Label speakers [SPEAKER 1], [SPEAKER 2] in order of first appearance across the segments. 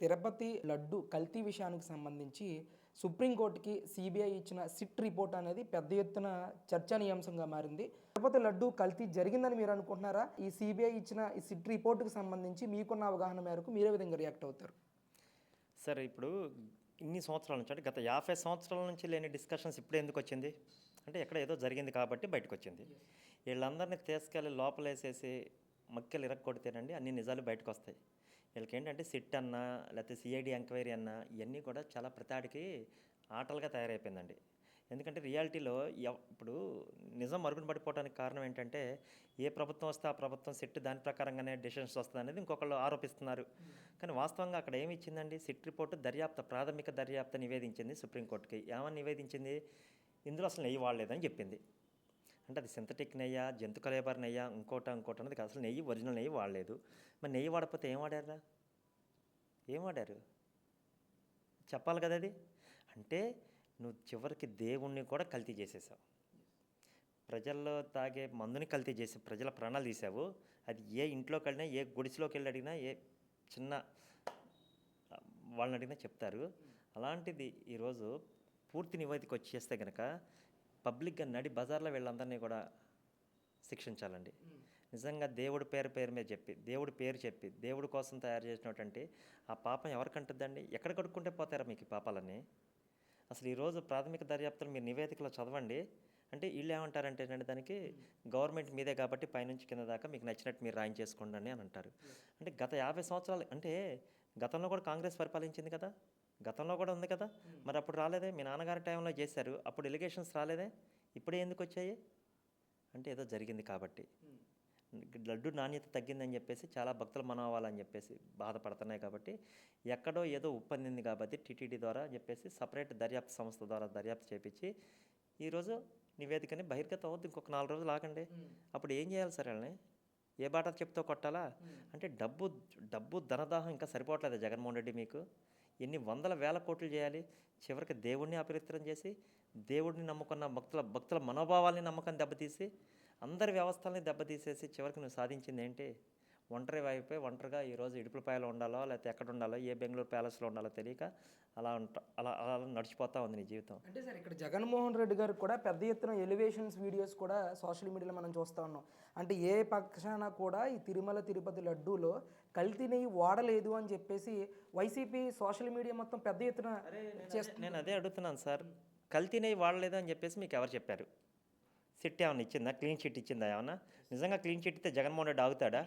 [SPEAKER 1] తిరుపతి లడ్డు కల్తీ విషయానికి సంబంధించి సుప్రీంకోర్టుకి సిబిఐ ఇచ్చిన సిట్ రిపోర్ట్ అనేది పెద్ద ఎత్తున చర్చనీయాంశంగా మారింది. తిరుపతి లడ్డు కల్తీ జరిగిందని మీరు అనుకుంటున్నారా? ఈ సిబిఐ ఇచ్చిన ఈ సిట్ రిపోర్టుకి సంబంధించి మీకున్న అవగాహన మేరకు మీరే విధంగా రియాక్ట్ అవుతారు?
[SPEAKER 2] సరే, ఇప్పుడు ఇన్ని సంవత్సరాల నుంచి అంటే గత 50 సంవత్సరాల నుంచి లేని డిస్కషన్స్ ఇప్పుడు ఎందుకు వచ్చింది అంటే ఎక్కడ ఏదో జరిగింది కాబట్టి బయటకు వచ్చింది. వీళ్ళందరినీ తీసుకెళ్ళి లోపలేసేసి మక్కెలు ఇరక్కొడితేనండి అన్ని నిజాలు బయటకు వస్తాయి. వీళ్ళకి ఏంటంటే సిట్ అన్నా లేకపోతే సిఐడి ఎంక్వైరీ అన్నా ఇవన్నీ కూడా చాలా ప్రతాడికి ఆటలుగా తయారైపోయిందండి. ఎందుకంటే రియాలిటీలో ఇప్పుడు నిజం మరుగున పడిపోవడానికి కారణం ఏంటంటే ఏ ప్రభుత్వం వస్తే ఆ ప్రభుత్వం సిట్ దాని ప్రకారంగానే డెసిషన్స్ వస్తుంది అనేది ఇంకొకళ్ళు ఆరోపిస్తున్నారు. కానీ వాస్తవంగా అక్కడ ఏమి ఇచ్చిందండి? సిట్ రిపోర్టు ప్రాథమిక దర్యాప్తు నివేదించింది సుప్రీంకోర్టుకి. ఏమని నివేదించింది? ఇందులో అసలు నెయ్యి వాడలేదని చెప్పింది. అంటే అది సింథటిక్ నెయ్యా, జంతు కలేబర్ నెయ్యా, ఇంకోటి అన్నది కాదు. అసలు నెయ్యి ఒరిజినల్ నెయ్యి వాడలేదు. మరి నెయ్యి వాడకపోతే ఏం వాడారా? ఏం వాడారు చెప్పాలి కదా. అది అంటే నువ్వు చివరికి దేవుణ్ణి కూడా కల్తీ చేసేసావు. ప్రజల్లో తాగే మందుని కల్తీ చేసి ప్రజల ప్రాణాలు తీసావు. అది ఏ ఇంట్లోకి వెళ్ళినా, ఏ గుడిసెలోకి వెళ్ళి అడిగినా, ఏ చిన్న వాళ్ళని అడిగినా చెప్తారు. అలాంటిది ఈరోజు పూర్తి నివేదిక వచ్చేస్తే కనుక పబ్లిక్గా నడి బజార్లో వీళ్ళందరినీ కూడా శిక్షించాలండి. నిజంగా దేవుడి పేరు మీద చెప్పి, దేవుడి పేరు చెప్పి, దేవుడి కోసం తయారు చేసినటువంటి ఆ పాపం ఎవరికంటుందండి? ఎక్కడ కడుక్కుంటే పోతారా మీకు ఈ పాపాలన్నీ? అసలు ఈరోజు ప్రాథమిక దర్యాప్తులు మీరు నివేదికలో చదవండి. అంటే వీళ్ళు ఏమంటారంటే దానికి గవర్నమెంట్ మీదే కాబట్టి పైనుంచి కింద దాకా మీకు నచ్చినట్టు మీరు రాయించేసుకోండి అని అంటారు. అంటే గత 50 సంవత్సరాలు అంటే గతంలో కూడా కాంగ్రెస్ పరిపాలించింది కదా, గతంలో కూడా ఉంది కదా. మరి అప్పుడు రాలేదే? మీ నాన్నగారి టైంలో చేశారు, అప్పుడు ఎలిగేషన్స్ రాలేదే? ఇప్పుడే ఎందుకు వచ్చాయి? అంటే ఏదో జరిగింది కాబట్టి. లడ్డు నాణ్యత తగ్గిందని చెప్పేసి చాలా భక్తుల మనోభావాలని చెప్పేసి బాధపడుతున్నాయి కాబట్టి ఎక్కడో ఏదో ఉప్పందింది కాబట్టి టీటీడీ ద్వారా చెప్పేసి సపరేట్ దర్యాప్తు సంస్థ ద్వారా దర్యాప్తు చేపించి ఈరోజు నివేదికని బహిర్గతం అవుద్ది. ఇంకొక 4 రోజులు ఆగండి. అప్పుడు ఏం చేయాలి సార్? వాళ్ళని ఏ బాట చెప్తూ కొట్టాలా? అంటే డబ్బు ధనదాహం ఇంకా సరిపోవట్లేదు జగన్మోహన్ రెడ్డి. మీకు ఎన్ని వందల వేల కోట్లు చేయాలి? చివరికి దేవుడిని అపవిత్రం చేసి, దేవుడిని నమ్ముకున్న భక్తుల మనోభావాల్ని నమ్మకం దెబ్బతీసి, అందరి వ్యవస్థల్ని దెబ్బతీసేసి చివరికి నువ్వు సాధించింది ఏంటి? ఒంటరిగా ఈరోజు ఇడుపులపాయలో ఉండాలో లేకపోతే ఎక్కడ ఉండాలో, ఏ బెంగళూరు ప్యాలెస్లో ఉండాలో తెలియక అలా అలా నడిచిపోతూ ఉంది నీ జీవితం.
[SPEAKER 1] అంటే సార్, ఇక్కడ జగన్మోహన్ రెడ్డి గారు కూడా పెద్ద ఎత్తున ఎలివేషన్స్ వీడియోస్ కూడా సోషల్ మీడియాలో మనం చూస్తూ ఉన్నాం. అంటే ఏ పక్షాన కూడా ఈ తిరుమల తిరుపతి లడ్డూలో కల్తీ నెయ్యి వాడలేదు అని చెప్పేసి వైసీపీ సోషల్ మీడియా మొత్తం పెద్ద ఎత్తున చేస్తుంది.
[SPEAKER 2] నేను అదే అడుగుతున్నాను సార్, కల్తీ నెయ్యి వాడలేదు అని చెప్పేసి మీకు ఎవరు చెప్పారు? సిట్ ఏమన్నా ఇచ్చిందా? క్లీన్ చిట్ ఇచ్చిందా ఏమన్నా? నిజంగా క్లీన్ చిట్ ఇస్తే జగన్మోహన్ రెడ్డి ఆగుతాడా?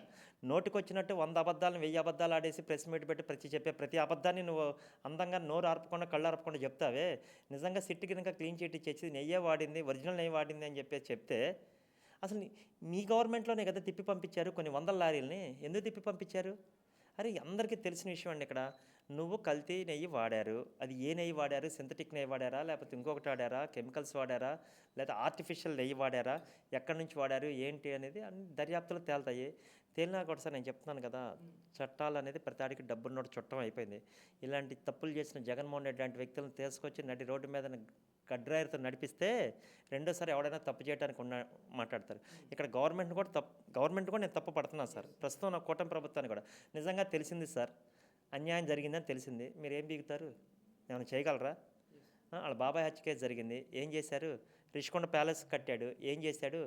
[SPEAKER 2] నోటికొచ్చినట్టు 100 అబద్ధాలను 1000 అబద్ధాలు ఆడేసి ప్రెస్ మీట్ పెట్టి చెప్పే ప్రతి అబద్ధాన్ని నువ్వు అందంగా నోరు ఆర్పకుండా కళ్ళు ఆర్పకుండా చెప్తావే. నిజంగా సిట్ కింద క్లీన్ చిట్ ఇచ్చేసి నెయ్యే వాడింది, ఒరిజినల్ నెయ్యి వాడింది అని చెప్పేసి చెప్తే అసలు మీ గవర్నమెంట్లోనే కదా తిప్పి పంపించారు కొన్ని వందల లారీలని. ఎందుకు తిప్పి పంపించారు? అరే అందరికీ తెలిసిన విషయం అండి. ఇక్కడ నువ్వు కల్తీ నెయ్యి వాడారు. అది ఏ నెయ్యి వాడారు? సింథటిక్ నెయ్యి వాడారా, లేకపోతే ఇంకొకటి వాడారా, కెమికల్స్ వాడారా, లేదా ఆర్టిఫిషియల్ నెయ్యి వాడారా, ఎక్కడి నుంచి వాడారు ఏంటి అనేది అన్ని దర్యాప్తులు తేలుతాయి. తేలినా కూడా సార్ నేను చెప్తున్నాను కదా, చట్టాలు అనేది ప్రతివాడికి డబ్బున్నోడు చుట్టం అయిపోయింది. ఇలాంటి తప్పులు చేసిన జగన్మోహన్ రెడ్డి లాంటి వ్యక్తులను తీసుకొచ్చి నడి రోడ్డు మీద గడ్రాయర్తో నడిపిస్తే రెండోసారి ఎవడైనా తప్పు చేయడానికి మాట్లాడతారు. ఇక్కడ గవర్నమెంట్ కూడా నేను తప్పు పడుతున్నాను సార్. ప్రస్తుతం నా కూటమి ప్రభుత్వాన్ని కూడా నిజంగా తెలిసింది సార్, అన్యాయం జరిగిందని తెలిసింది. మీరు ఏం బీగుతారు? ఏమైనా చేయగలరా? వాళ్ళ బాబాయ్ హత్య కేసు జరిగింది, ఏం చేశారు? రిషికొండ ప్యాలెస్ కట్టాడు, ఏం చేశాడు?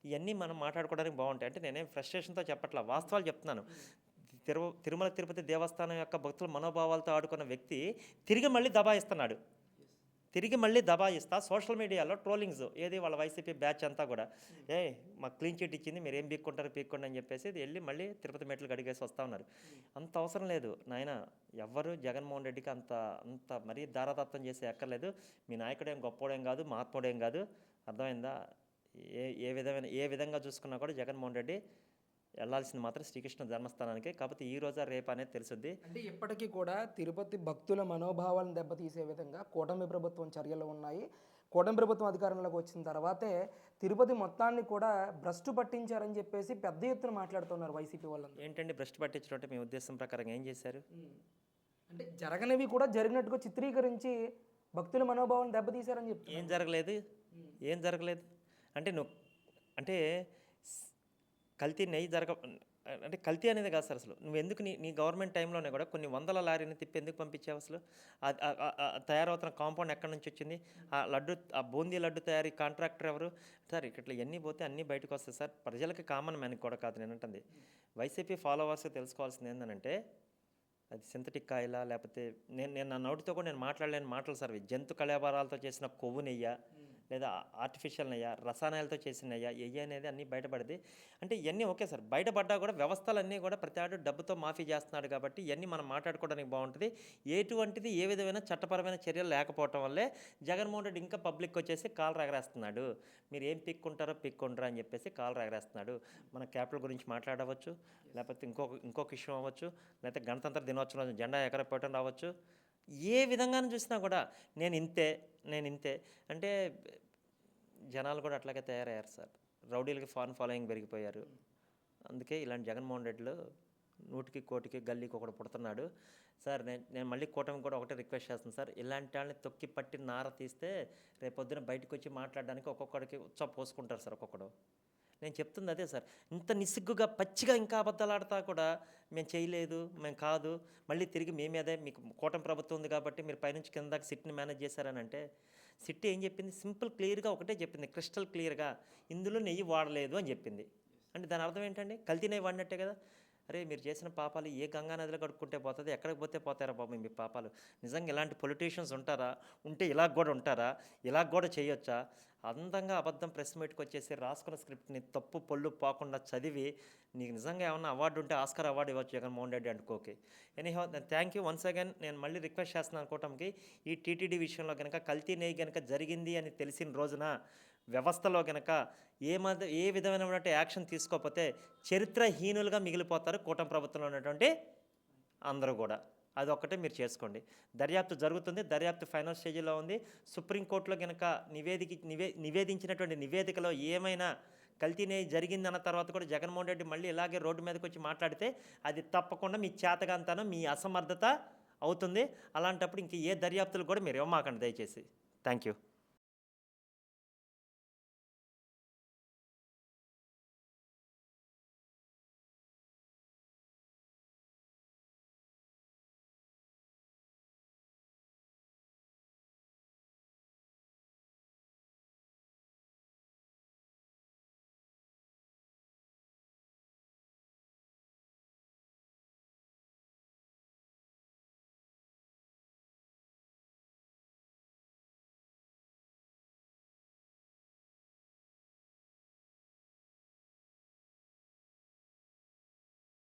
[SPEAKER 2] ఇవన్నీ మనం మాట్లాడుకోవడానికి బాగుంటాయి. అంటే నేనేం ఫ్రస్ట్రేషన్తో చెప్పట్లా, వాస్తవాలు చెప్తున్నాను. తిరుమల తిరుపతి దేవస్థానం యొక్క భక్తుల మనోభావాలతో ఆడుకున్న వ్యక్తి తిరిగి మళ్ళీ దబాయిస్తా సోషల్ మీడియాలో ట్రోలింగ్స్ ఏది వాళ్ళ వైసీపీ బ్యాచ్ అంతా కూడా మాకు క్లీన్ చిట్ ఇచ్చింది, మీరు ఏం పీక్కోండి అని చెప్పేసి వెళ్ళి మళ్ళీ తిరుపతి మెట్లు గడిగేసి వస్తూ ఉన్నారు. అంత అవసరం లేదు నాయన. ఎవ్వరు జగన్మోహన్ రెడ్డికి అంత మరీ దారాదత్తం చేసి ఎక్కర్లేదు. మీ నాయకుడేం గొప్పోడేం కాదు, మహాత్ముడేం కాదు. అర్థమైందా? ఏ విధంగా చూసుకున్నా కూడా జగన్మోహన్ రెడ్డి వెళ్ళాల్సింది మాత్రం శ్రీకృష్ణ ధర్మస్థానానికి. కాకపోతే ఈ రోజా రేపు అనేది తెలుసుద్ది.
[SPEAKER 1] అంటే ఇప్పటికీ కూడా తిరుపతి భక్తుల మనోభావాలను దెబ్బతీసే విధంగా కూటమి ప్రభుత్వం చర్యలు ఉన్నాయి. కూటమి ప్రభుత్వం అధికారంలోకి వచ్చిన తర్వాతే తిరుపతి మొత్తాన్ని కూడా భ్రష్టు పట్టించారని చెప్పేసి పెద్ద ఎత్తున మాట్లాడుతున్నారు వైసీపీ వాళ్ళు.
[SPEAKER 2] ఏంటండి భ్రష్టు పట్టించడం అంటే? మీ ఉద్దేశం ప్రకారం ఏం చేశారు?
[SPEAKER 1] అంటే జరగనివి కూడా జరిగినట్టుగా చిత్రీకరించి భక్తుల మనోభావాలను దెబ్బతీశారని చెప్తారు.
[SPEAKER 2] ఏం జరగలేదు అంటే నువ్వు అంటే కల్తీ నెయ్యి అంటే కల్తీ అనేది కాదు సార్ అసలు. నువ్వెందుకు నీ గవర్నమెంట్ టైంలోనే కూడా కొన్ని వందల లారీని తిప్పి ఎందుకు పంపించావు అసలు? తయారవుతున్న కాంపౌండ్ ఎక్కడి నుంచి వచ్చింది? ఆ బూందీ లడ్డు తయారీ కాంట్రాక్టర్ ఎవరు? సార్ ఇట్లా ఎన్ని పోతే అన్నీ బయటకు వస్తాయి సార్. ప్రజలకి కామన్ మ్యాన్కి కూడా కాదు నేను అంటుంది. వైసీపీ ఫాలోవర్స్ తెలుసుకోవాల్సింది ఏంటంటే అది సింథటిక్ ఆయిలా, లేకపోతే నేను నా నోటితో కూడా నేను మాట్లాడలేని మాటలు సార్. జంతు కళేబరాలతో చేసిన కొవ్వు నెయ్య, లేదా ఆర్టిఫిషియల్ నెయ్య, రసాయనాలతో చేసిన నెయ్యి అనేది అన్నీ బయటపడింది. అంటే ఇవన్నీ ఓకే సార్, బయటపడ్డా కూడా వ్యవస్థలన్నీ కూడా ప్రతి ఆడు డబ్బుతో మాఫీ చేస్తున్నాడు కాబట్టి ఇవన్నీ మనం మాట్లాడుకోవడానికి బాగుంటుంది. ఎటువంటిది ఏ విధమైన చట్టపరమైన చర్యలు లేకపోవటం వల్లే జగన్మోహన్ రెడ్డి ఇంకా పబ్లిక్ వచ్చేసి కాలు ఎగరేస్తున్నాడు. మీరు ఏం పిక్కుంటారో పిక్కుంటారో అని చెప్పేసి కాలు ఎగరేస్తున్నాడు. మన క్యాపిటల్ గురించి మాట్లాడవచ్చు, లేకపోతే ఇంకొక విషయం అవ్వచ్చు, లేకపోతే గణతంత్ర దినోత్సవం జెండా ఎగరపోవటం రావచ్చు. ఏ విధంగానూ చూసినా కూడా నేను ఇంతే అంటే జనాలు కూడా అట్లాగే తయారయ్యారు సార్. రౌడీలకి ఫాలోయింగ్ పెరిగిపోయారు. అందుకే ఇలాంటి జగన్మోహన్ రెడ్డిలో 100కి 1 గల్లీకి ఒకడు పుడుతున్నాడు సార్. నేను మళ్ళీ కూటమి కూడా ఒకటే రిక్వెస్ట్ చేస్తాను సార్, ఇలాంటి వాళ్ళని తొక్కి పట్టి నార తీస్తే రేపొద్దున బయటకు వచ్చి మాట్లాడడానికి ఒక్కొక్కడికి ఉత్సాహం పోసుకుంటారు సార్ ఒక్కొక్కడు. నేను చెప్తుంది అదే సార్. ఇంత నిస్సిగ్గుగా పచ్చిగా ఇంకా అబద్ధాలు ఆడతా కూడా మేము చేయలేదు, మేము కాదు, మళ్ళీ తిరిగి మేమేదే మీకు కూటమి ప్రభుత్వం ఉంది కాబట్టి మీరు పైనుంచి కింద దాకా సిట్ని మేనేజ్ చేశారని అంటే, సిట్ ఏం చెప్పింది? సింపుల్ క్లియర్గా ఒకటే చెప్పింది, క్రిస్టల్ క్లియర్గా ఇందులో నెయ్యి వాడలేదు అని చెప్పింది. అంటే దాని అర్థం ఏంటండి? కల్తీ నెయ్యి వాడినట్టే కదా. అరే మీరు చేసిన పాపాలు ఏ గంగా నదిలో కడుక్కుంటే పోతుంది, ఎక్కడికి పోతే పోతారా బాబు మీ పాపాలు? నిజంగా ఇలాంటి పొలిటీషియన్స్ ఉంటారా? ఉంటే ఇలాగ కూడా ఉంటారా? ఇలాగ కూడా చేయొచ్చా? అందంగా అబద్ధం ప్రెస్ మీట్కి వచ్చేసి రాసుకున్న స్క్రిప్ట్ని తప్పు పొల్లు పోకుండా చదివి నీకు నిజంగా ఏమన్నా అవార్డు ఉంటే ఆస్కర్ అవార్డు ఇవ్వచ్చు జగన్మోహన్ రెడ్డి అనుకోకే. Anyhow thank you once again. నేను మళ్ళీ రిక్వెస్ట్ చేస్తున్నాను కూటమికి, ఈ టీటీడీ విషయంలో కనుక కల్తీ నెయ్యి కనుక జరిగింది అని తెలిసిన రోజున వ్యవస్థలో కనుక ఏ విధమైనటువంటి యాక్షన్ తీసుకోకపోతే చరిత్రహీనులుగా మిగిలిపోతారు కూటమి ప్రభుత్వంలో ఉన్నటువంటి అందరూ కూడా. అదొక్కటే మీరు చేసుకోండి. దర్యాప్తు జరుగుతుంది, దర్యాప్తు ఫైనల్ స్టేజ్లో ఉంది. సుప్రీంకోర్టులో కనుక నివేదించినటువంటి నివేదికలో ఏమైనా కల్తీ నెయ్యి జరిగిందన్న తర్వాత కూడా జగన్మోహన్ రెడ్డి మళ్ళీ ఇలాగే రోడ్డు మీదకి వచ్చి మాట్లాడితే అది తప్పకుండా మీ చేతగాంతనం, మీ అసమర్థత అవుతుంది. అలాంటప్పుడు ఇంక ఏ దర్యాప్తులు కూడా మీరు ఇవ్వమాకండి దయచేసి. Thank you.